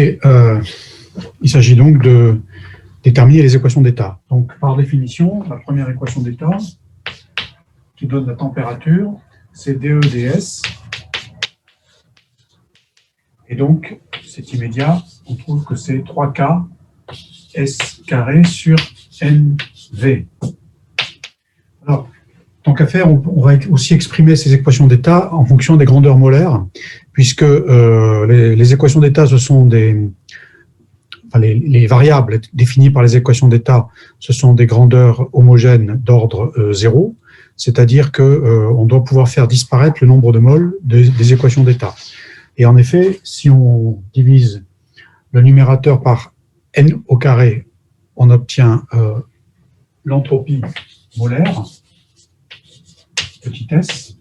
Et il s'agit donc de déterminer les équations d'état. Donc, par définition, la première équation d'état qui donne la température, c'est dE ds. Et donc, c'est immédiat, on trouve que c'est 3K S carré sur NV. Alors, tant qu'à faire, on va aussi exprimer ces équations d'état en fonction des grandeurs molaires, puisque les équations d'état, ce sont les variables définies par les équations d'état, ce sont des grandeurs homogènes d'ordre 0, c'est-à-dire qu'on doit pouvoir faire disparaître le nombre de moles des équations d'état. Et en effet, si on divise le numérateur par n au carré, on obtient l'entropie molaire, petit s,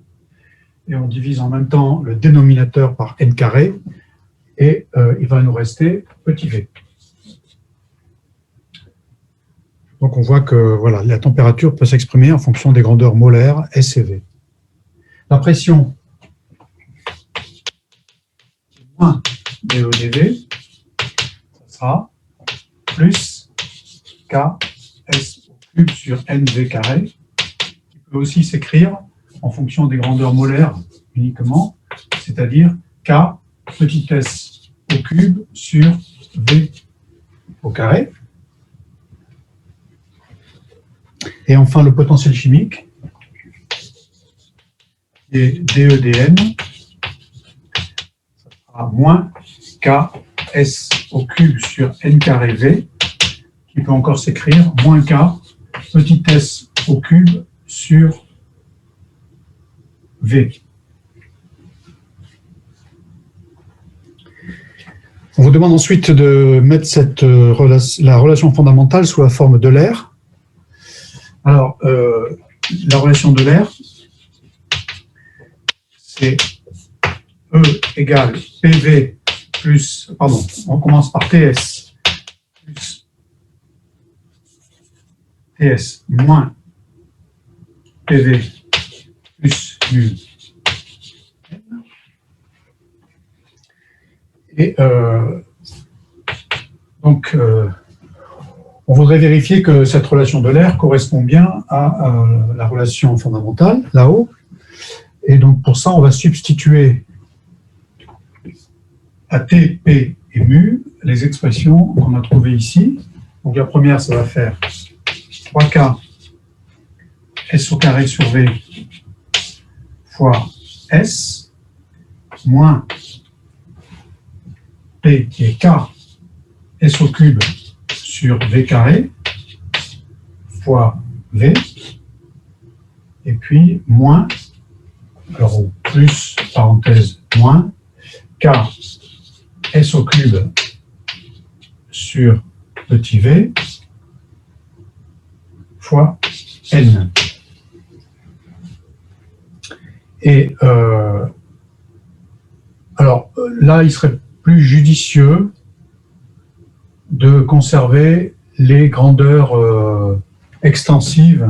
et on divise en même temps le dénominateur par n carré, et il va nous rester petit v. Donc on voit que voilà, la température peut s'exprimer en fonction des grandeurs molaires S et V. La pression, moins dE dV, ça sera plus K S au cube sur NV carré, qui peut aussi s'écrire en fonction des grandeurs molaires uniquement, c'est-à-dire K petit s au cube sur V au carré. Et enfin, le potentiel chimique, qui est dE/dN, ça sera moins Ks au cube sur N carré V, qui peut encore s'écrire moins K petit s au cube sur V. On vous demande ensuite de mettre la relation fondamentale sous la forme de l'air. Alors, la relation de l'air, c'est E égale PV plus, pardon, on commence par TS, plus TS moins PV plus mu. Et donc, on voudrait vérifier que cette relation de l'air correspond bien à la relation fondamentale, là-haut. Et donc, pour ça, on va substituer à T, P et mu les expressions qu'on a trouvées ici. Donc, la première, ça va faire 3K S au carré sur V fois S moins P qui est K S au cube sur V carré fois V, et puis moins, alors au plus, parenthèse, moins, K S au cube sur petit v fois N. Et alors là, il serait plus judicieux de conserver les grandeurs extensives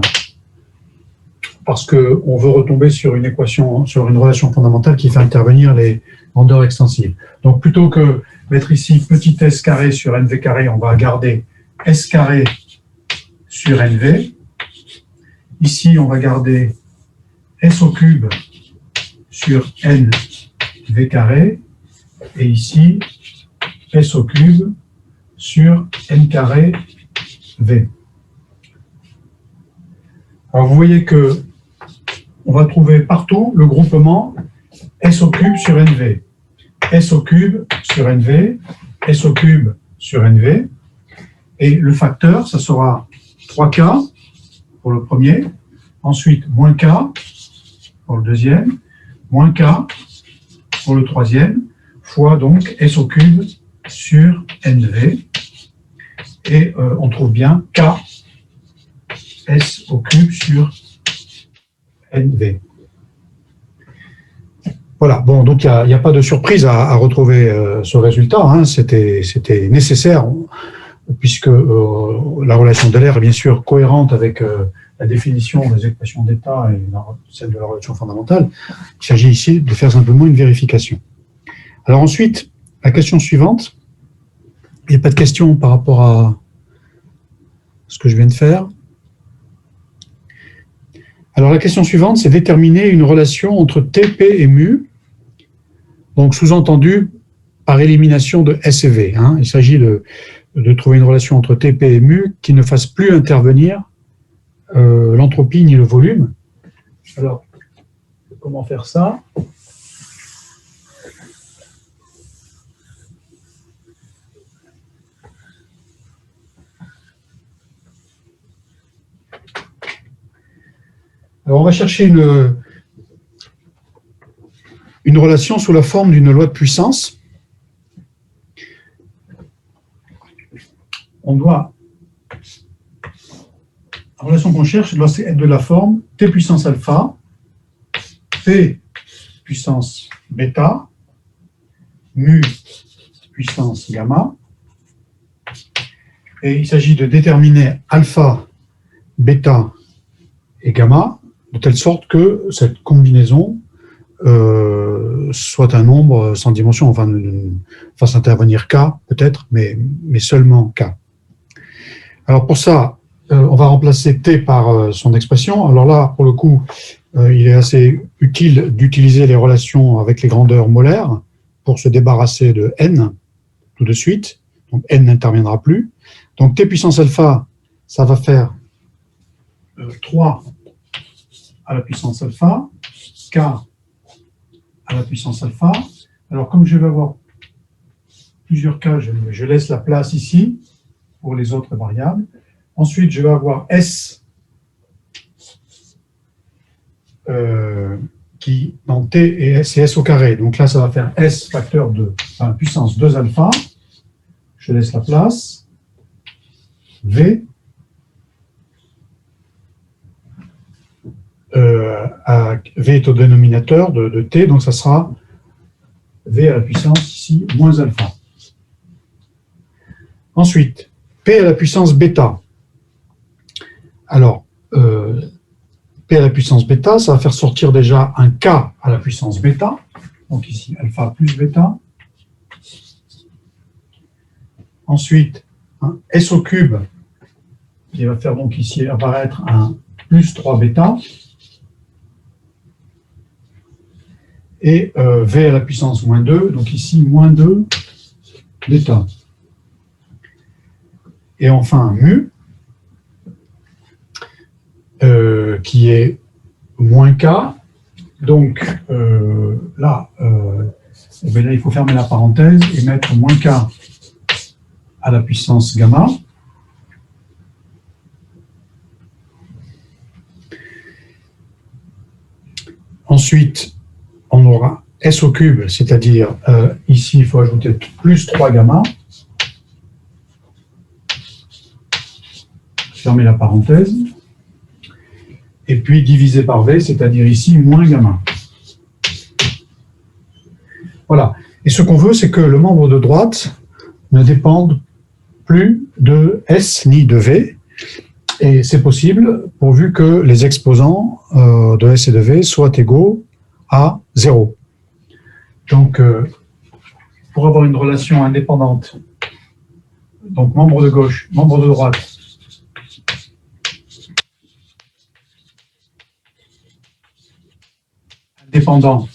parce qu'on veut retomber sur une équation, sur une relation fondamentale qui fait intervenir les grandeurs extensives. Donc plutôt que mettre ici petit s carré sur nv carré, on va garder s carré sur nv. Ici, on va garder s au cube sur n v carré et ici s au cube sur n carré v. Alors vous voyez que on va trouver partout le groupement s au cube sur nv, s au cube sur nv, s au cube sur nv, et le facteur, ça sera 3k pour le premier, ensuite moins k pour le deuxième, moins k pour le troisième, fois donc s au cube sur nv, et on trouve bien k s au cube sur nv. Voilà, bon, donc il n'y a pas de surprise à retrouver ce résultat, hein. C'était nécessaire, puisque la relation de l'air est bien sûr cohérente avec la définition des équations d'état et celle de la relation fondamentale. Il s'agit ici de faire simplement une vérification. Alors ensuite, la question suivante, Il n'y a pas de question par rapport à ce que je viens de faire. Alors la question suivante, c'est déterminer une relation entre TP et mu, donc sous-entendu par élimination de S et V. Il s'agit de trouver une relation entre TP et mu qui ne fasse plus intervenir l'entropie ni le volume. Alors, comment faire ça? Alors, on va chercher une relation sous la forme d'une loi de puissance. La relation qu'on cherche doit être de la forme T puissance alpha, P puissance bêta, mu puissance gamma. Et il s'agit de déterminer alpha, bêta et gamma, de telle sorte que cette combinaison soit un nombre sans dimension, enfin, fasse intervenir K peut-être, mais seulement K. Alors pour ça, on va remplacer T par son expression. Alors là, pour le coup, il est assez utile d'utiliser les relations avec les grandeurs molaires pour se débarrasser de N tout de suite. Donc N n'interviendra plus. Donc T puissance alpha, ça va faire 3 à la puissance alpha, K à la puissance alpha. Alors, comme je vais avoir plusieurs K, je laisse la place ici pour les autres variables. Ensuite, je vais avoir S qui, dans T et S, c'est S au carré. Donc là, ça va faire S facteur 2, enfin, puissance 2 alpha. Je laisse la place. V V est au dénominateur de T, donc ça sera V à la puissance ici moins alpha. Ensuite, P à la puissance bêta. Alors, P à la puissance bêta, ça va faire sortir déjà un K à la puissance bêta. Donc ici, alpha plus bêta. Ensuite, un S au cube, qui va faire donc ici apparaître un plus 3 bêta. Et V à la puissance moins 2, donc ici, moins 2 bêta. Et enfin, mu, qui est moins K. Donc là, il faut fermer la parenthèse et mettre moins K à la puissance gamma. Ensuite, on aura S au cube, c'est-à-dire ici, il faut ajouter plus 3 gamma. Fermer la parenthèse. Et puis divisé par V, c'est-à-dire ici, moins gamma. Voilà. Et ce qu'on veut, c'est que le membre de droite ne dépende plus de S ni de V. Et c'est possible pourvu que les exposants de S et de V soient égaux à 0. Donc, pour avoir une relation indépendante, donc membre de gauche, membre de droite, indépendant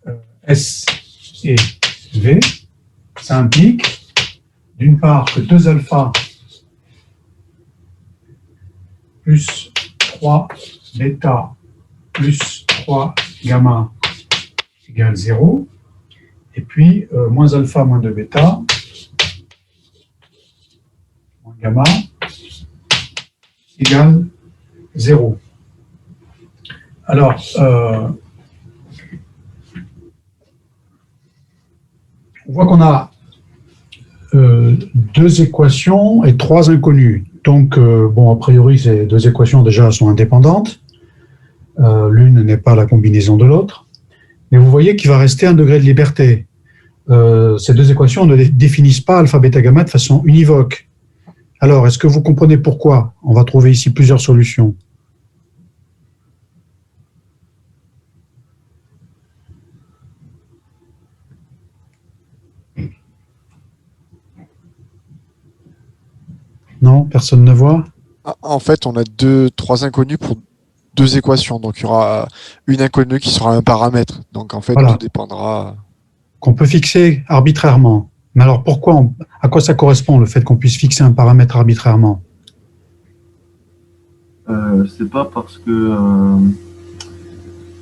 de S et V, ça implique d'une part que 2 alpha plus 3 bêta plus 3 gamma égale 0, et puis moins alpha moins 2 bêta moins gamma égale 0. Alors, on voit qu'on a 2 équations et 3 inconnues. Donc, bon, a priori, ces 2 équations déjà sont indépendantes. L'une n'est pas la combinaison de l'autre. Mais vous voyez qu'il va rester un degré de liberté. Ces 2 équations ne définissent pas alpha, bêta, gamma de façon univoque. Alors, est-ce que vous comprenez pourquoi? On va trouver ici plusieurs solutions. Non, personne ne voit. En fait, on a trois inconnus pour deux équations. Donc, il y aura une inconnue qui sera un paramètre. Donc, en fait, tout Voilà, dépendra. qu'on peut fixer arbitrairement. Mais alors pourquoi, à quoi ça correspond le fait qu'on puisse fixer un paramètre arbitrairement? C'est pas parce que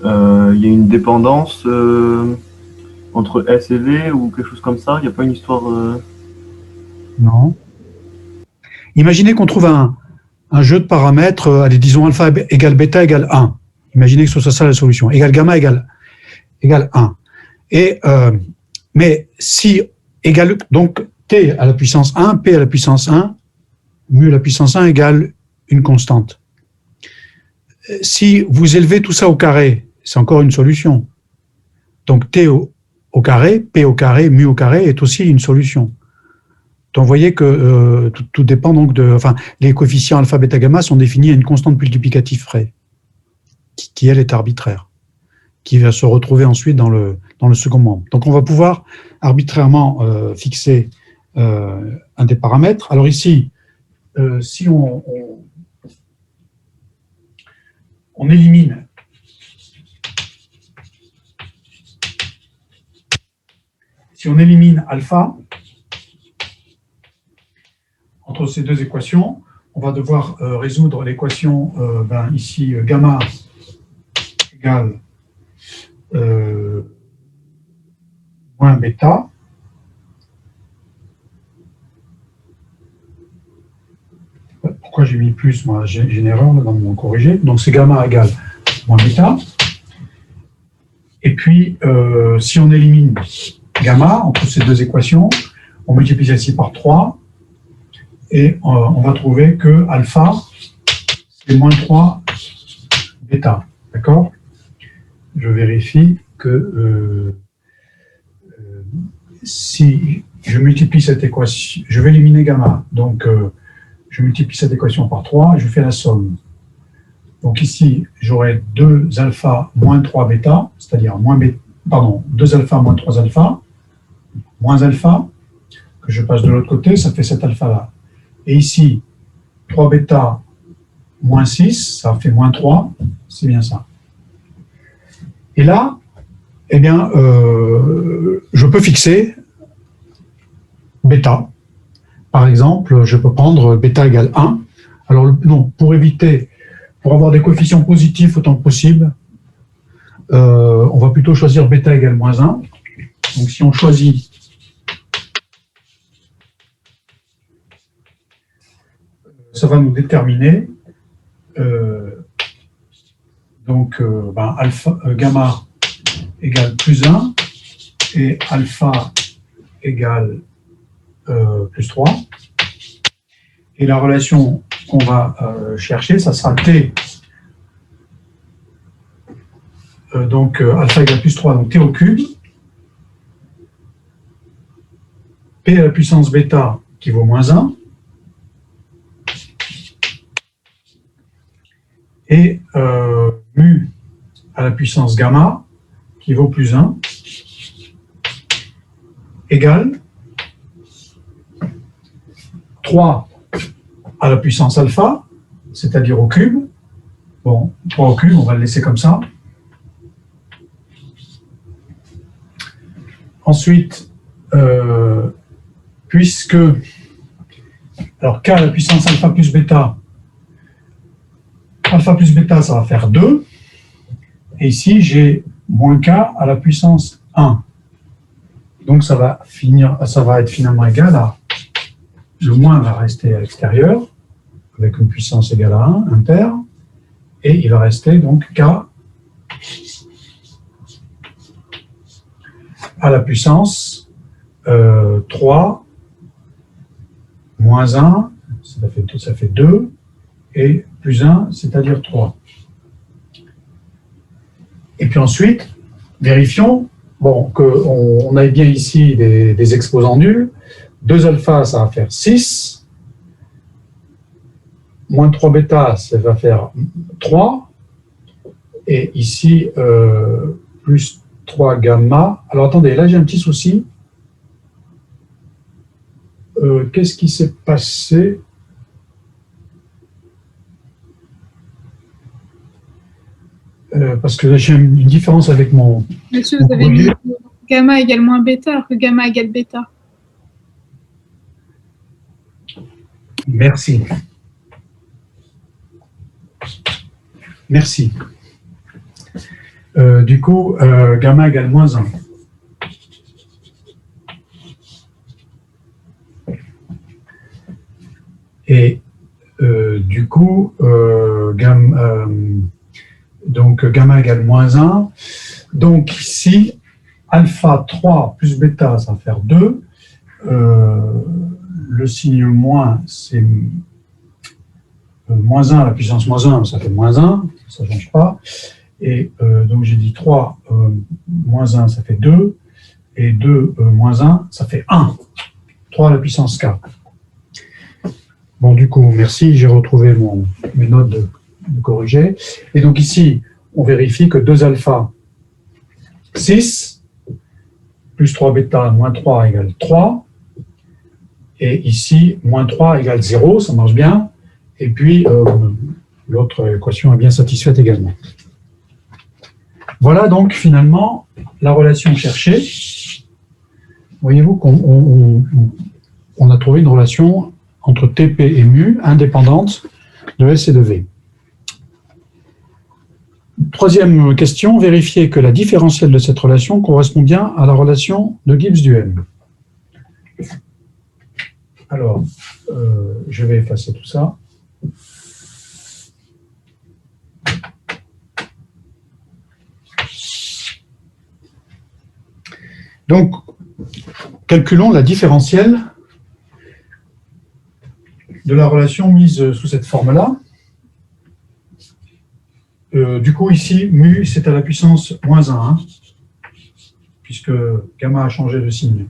il y a une dépendance entre S et V ou quelque chose comme ça. Il n'y a pas une histoire. Non. Imaginez qu'on trouve un jeu de paramètres, allez, disons alpha égale bêta égale 1. Imaginez que ce soit ça la solution. Égale gamma égale 1. Et, mais si égale, donc t à la puissance 1, p à la puissance 1, mu à la puissance 1 égale une constante. Si vous élevez tout ça au carré, c'est encore une solution. Donc t au carré, p au carré, mu au carré est aussi une solution. Donc vous voyez que tout dépend donc de... Enfin, les coefficients alpha, bêta, gamma sont définis à une constante multiplicative près, qui elle est arbitraire, qui va se retrouver ensuite dans le second membre. Donc on va pouvoir arbitrairement fixer un des paramètres. Alors ici, si on élimine alpha entre ces deux équations, on va devoir résoudre l'équation ici gamma égale moins bêta. Pourquoi j'ai mis plus? Moi, j'ai une erreur là, dans mon corrigé. Donc c'est gamma égale moins bêta. Et puis, si on élimine gamma entre ces deux équations, on multiplie celle-ci par 3 et on va trouver que alpha, c'est moins 3 bêta. D'accord? Je vérifie que si je multiplie cette équation, je vais éliminer gamma. Donc, je multiplie cette équation par 3 et je fais la somme. Donc ici, j'aurai 2 alpha moins 3 bêta, c'est-à-dire 2 alpha moins 3 alpha, moins alpha, que je passe de l'autre côté, ça fait cet alpha-là. Et ici, 3 bêta moins 6, ça fait moins 3, c'est bien ça. Et là, eh bien, je peux fixer bêta. Par exemple, je peux prendre bêta égale 1. Alors, non, pour avoir des coefficients positifs autant que possible, on va plutôt choisir bêta égale moins 1. Donc, si on choisit ça va nous déterminer gamma égale plus 1 et alpha égale plus 3. Et la relation qu'on va chercher, ça sera T. Alpha égale plus 3, donc T au cube. P à la puissance bêta qui vaut moins 1. Et mu à la puissance gamma qui vaut plus 1 égale 3 à la puissance alpha, c'est-à-dire au cube. Bon, 3 au cube, on va le laisser comme ça. Ensuite, puisque... Alors, k à la puissance alpha plus bêta, alpha plus bêta, ça va faire 2. Et ici, j'ai moins k à la puissance 1. Donc, ça va être finalement égal à... Le moins va rester à l'extérieur, avec une puissance égale à 1, impair. Et il va rester donc k à la puissance 3 moins 1, ça fait 2, et plus 1, c'est-à-dire 3. Et puis ensuite, vérifions qu'on ait bien ici des exposants nuls. 2 alpha, ça va faire 6. Moins 3 bêta, ça va faire 3. Et ici, plus 3 gamma. Alors attendez, là j'ai un petit souci. Qu'est-ce qui s'est passé? parce que j'ai une différence avec mon... Monsieur, vous avez mis gamma égale moins bêta, alors que gamma égale bêta. Merci. Merci. Du coup, gamma égale moins 1. Et du coup, donc gamma égale moins 1. Donc ici, alpha 3 plus bêta, ça va faire 2. Le signe moins, c'est moins 1 à la puissance moins 1, ça fait moins 1, ça ne change pas. Et donc j'ai dit 3 moins 1, ça fait 2. Et 2 moins 1, ça fait 1. 3 à la puissance k. Bon, du coup, merci, j'ai retrouvé mes notes de corriger. Et donc ici, on vérifie que 2 alpha, 6, plus 3 bêta, moins 3 égale 3. Et ici, moins 3 égale 0, ça marche bien. Et puis, l'autre équation est bien satisfaite également. Voilà donc finalement la relation cherchée. Voyez-vous qu'on a trouvé une relation entre TP et mu indépendante de S et de V. Troisième question, vérifier que la différentielle de cette relation correspond bien à la relation de Gibbs du M. Alors, je vais effacer tout ça. Donc, calculons la différentielle de la relation mise sous cette forme-là. Du coup, ici, mu, c'est à la puissance moins 1, hein, puisque gamma a changé de signe.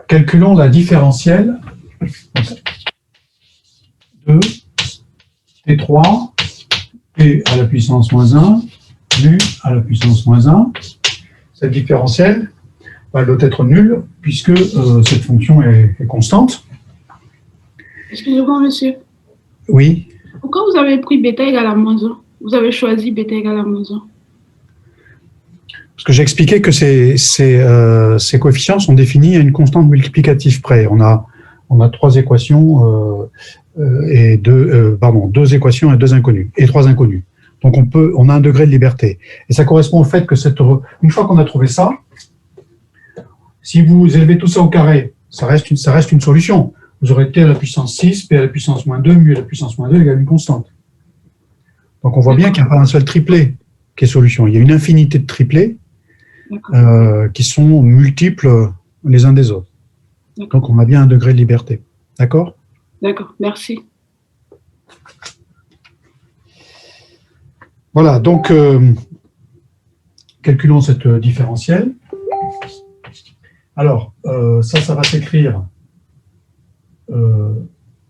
Calculons la différentielle de T3, P à la puissance moins 1, mu à la puissance moins 1. Cette différentielle, elle doit être nulle, puisque cette fonction est constante. Excusez-moi, monsieur. Oui. Pourquoi vous avez pris bêta égale à moins 1? Vous avez choisi bêta égale à moins 1. Parce que j'ai expliqué que ces coefficients sont définis à une constante multiplicative près. On a trois équations et deux équations et deux inconnus, et trois inconnus. Donc on a un degré de liberté. Et ça correspond au fait que une fois qu'on a trouvé ça, si vous élevez tout ça au carré, ça reste une solution. Vous aurez t à la puissance 6, p à la puissance moins 2, mu à la puissance moins 2 égale une constante. Donc on voit bien qu'il n'y a pas un seul triplet qui est solution. Il y a une infinité de triplets qui sont multiples les uns des autres. Donc on a bien un degré de liberté. D'accord? D'accord, merci. Voilà, donc calculons cette différentielle. Alors, ça va s'écrire.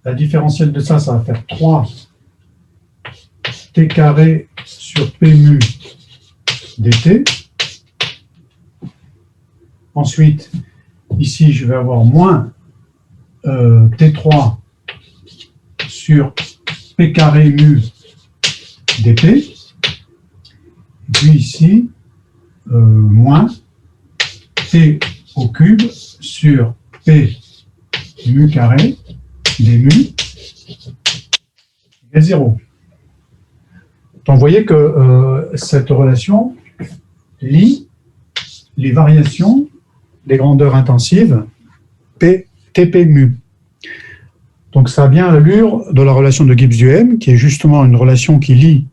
La différentielle de ça va faire 3 t carré sur p mu dt. Ensuite, ici, je vais avoir moins t3 sur p carré mu dt. Et puis ici, moins t au cube sur p mu carré des mu égale 0. Donc vous voyez que cette relation lie les variations des grandeurs intensives P, TP mu. Donc ça a bien l'allure de la relation de Gibbs du M, qui est justement une relation qui lie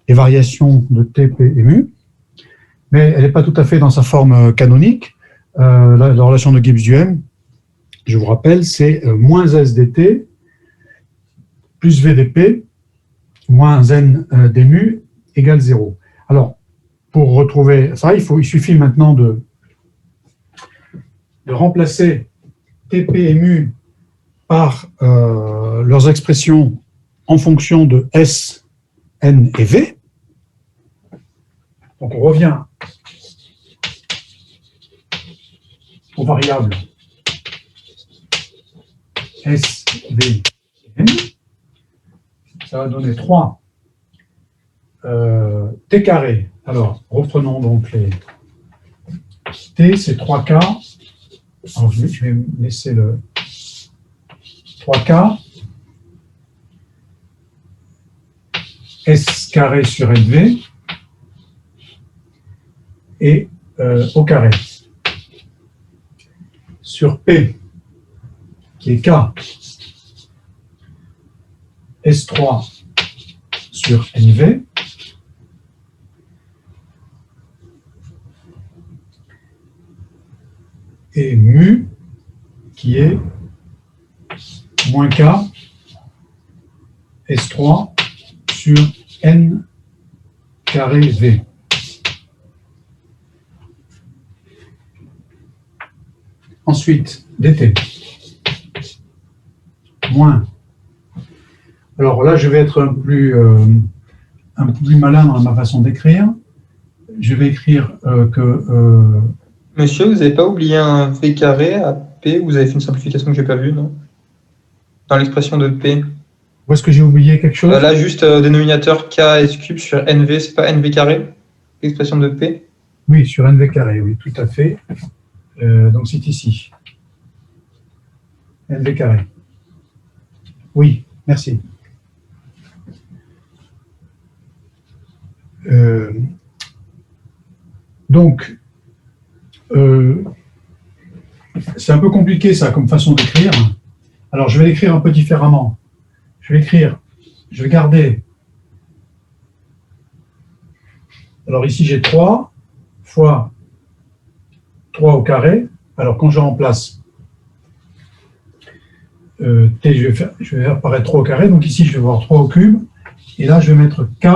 les variations de TP et mu, mais elle n'est pas tout à fait dans sa forme canonique. La relation de Gibbs du M, je vous rappelle, c'est moins S dt plus V dp moins N d mu égale 0. Alors, pour retrouver ça, il suffit maintenant de remplacer TP et mu par leurs expressions en fonction de S, N et V. Donc on revient aux variables S, V et N. ça va donner 3 t carré. Alors, reprenons donc les t, c'est 3k. Alors, je vais me laisser le 3k s carré sur nv et au carré sur p qui est k s3 sur nv et mu qui est moins k S3 sur n carré V. Ensuite, dt. Moins. Alors là, je vais être un peu plus malin dans ma façon d'écrire. Je vais écrire que... Monsieur, vous n'avez pas oublié un V carré à P? Vous avez fait une simplification que je n'ai pas vue, non? Dans l'expression de P. Où est-ce que j'ai oublié quelque chose? Là, juste dénominateur KS cube sur NV, c'est pas NV carré? L'expression de P? Oui, sur NV carré, oui, tout à fait. Donc c'est ici. NV carré. Oui, merci. Donc, c'est un peu compliqué ça comme façon d'écrire. Alors je vais l'écrire un peu différemment. Je vais garder. Alors ici j'ai 3 fois 3 au carré. Alors quand je remplace t, je vais faire apparaître 3 au carré. Donc ici je vais voir 3 au cube. Et là je vais mettre k.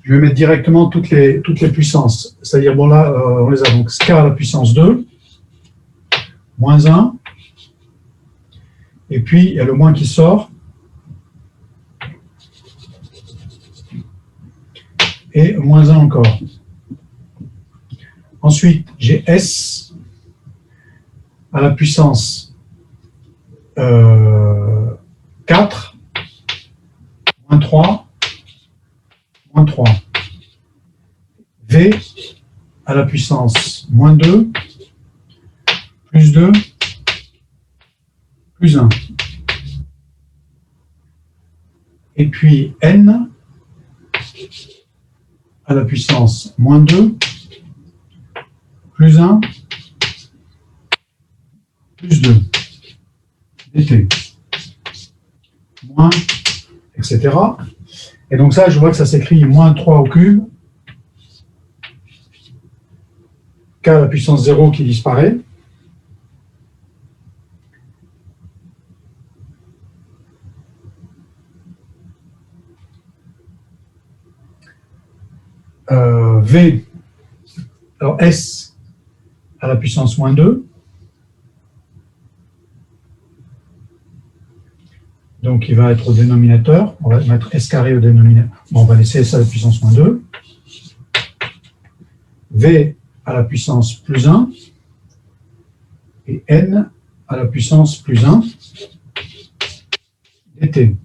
Je vais mettre directement toutes les puissances. C'est-à-dire, bon là, on les a donc k à la puissance 2, moins 1, et puis il y a le moins qui sort, et moins 1 encore. Ensuite, j'ai s à la puissance 4, moins 3, moins 3. V à la puissance moins 2, plus 2, plus 1. Et puis N à la puissance moins 2, plus 1, plus 2. dt. Moins, etc. Et donc ça, je vois que ça s'écrit moins 3 au cube, k à la puissance 0 qui disparaît, V, alors S à la puissance moins 2, donc il va être au dénominateur, on va mettre S carré au dénominateur, bon, on va laisser S à la puissance moins 2, V à la puissance plus 1, et N à la puissance plus 1, dt.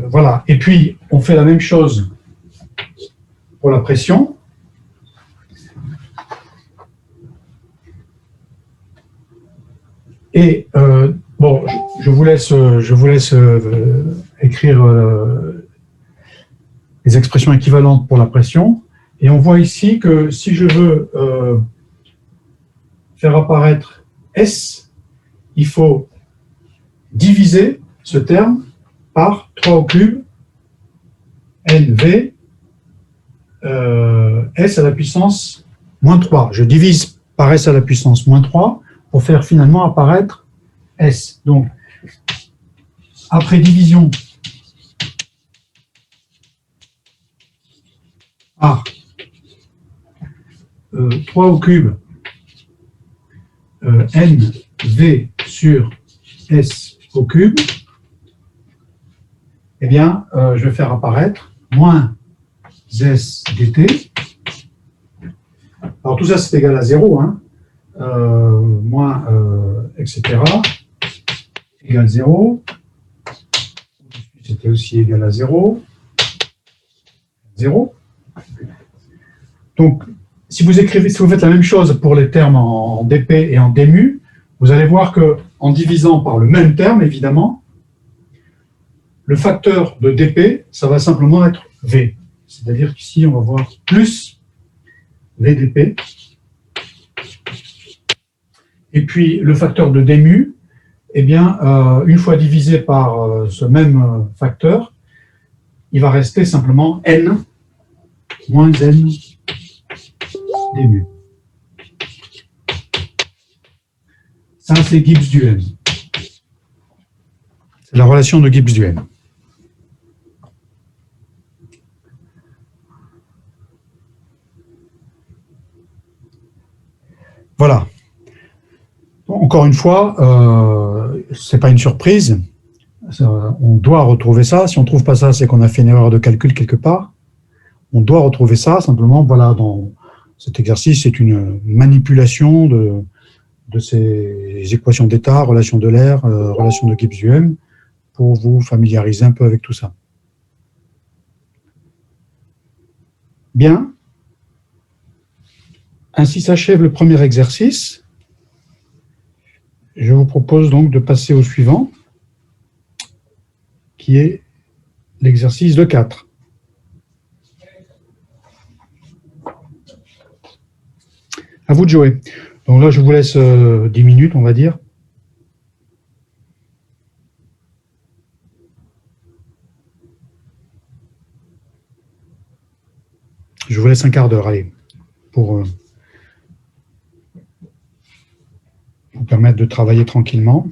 Voilà, et puis on fait la même chose pour la pression. Et bon, je vous laisse écrire les expressions équivalentes pour la pression. Et on voit ici que si je veux faire apparaître S, il faut diviser ce terme par 3 au cube NV S à la puissance moins 3. Je divise par S à la puissance moins 3 pour faire finalement apparaître S. Donc, après division par 3 au cube NV sur S au cube, eh bien, je vais faire apparaître moins S dt. Alors, tout ça, c'est égal à 0, hein, moins, etc. égale 0. C'était aussi égal à 0. 0. Donc, si vous faites la même chose pour les termes en dp et en dmu, vous allez voir que en divisant par le même terme, évidemment, le facteur de dp, ça va simplement être v. C'est-à-dire qu'ici, on va voir plus vdp. Et puis, le facteur de dmu, eh bien, une fois divisé par ce même facteur, il va rester simplement n moins n dmu. Ça, c'est Gibbs du m. C'est la relation de Gibbs du m. Voilà. Encore une fois, ce n'est pas une surprise. On doit retrouver ça. Si on ne trouve pas ça, c'est qu'on a fait une erreur de calcul quelque part. On doit retrouver ça. Simplement, voilà, dans cet exercice, c'est une manipulation de ces équations d'état, relation de l'air, relation de Gibbs du m, pour vous familiariser un peu avec tout ça. Bien. Ainsi s'achève le premier exercice. Je vous propose donc de passer au suivant, qui est l'exercice de 4. À vous de jouer. Donc là, je vous laisse 10 minutes, on va dire. Je vous laisse un quart d'heure, allez, pour vous permettre de travailler tranquillement.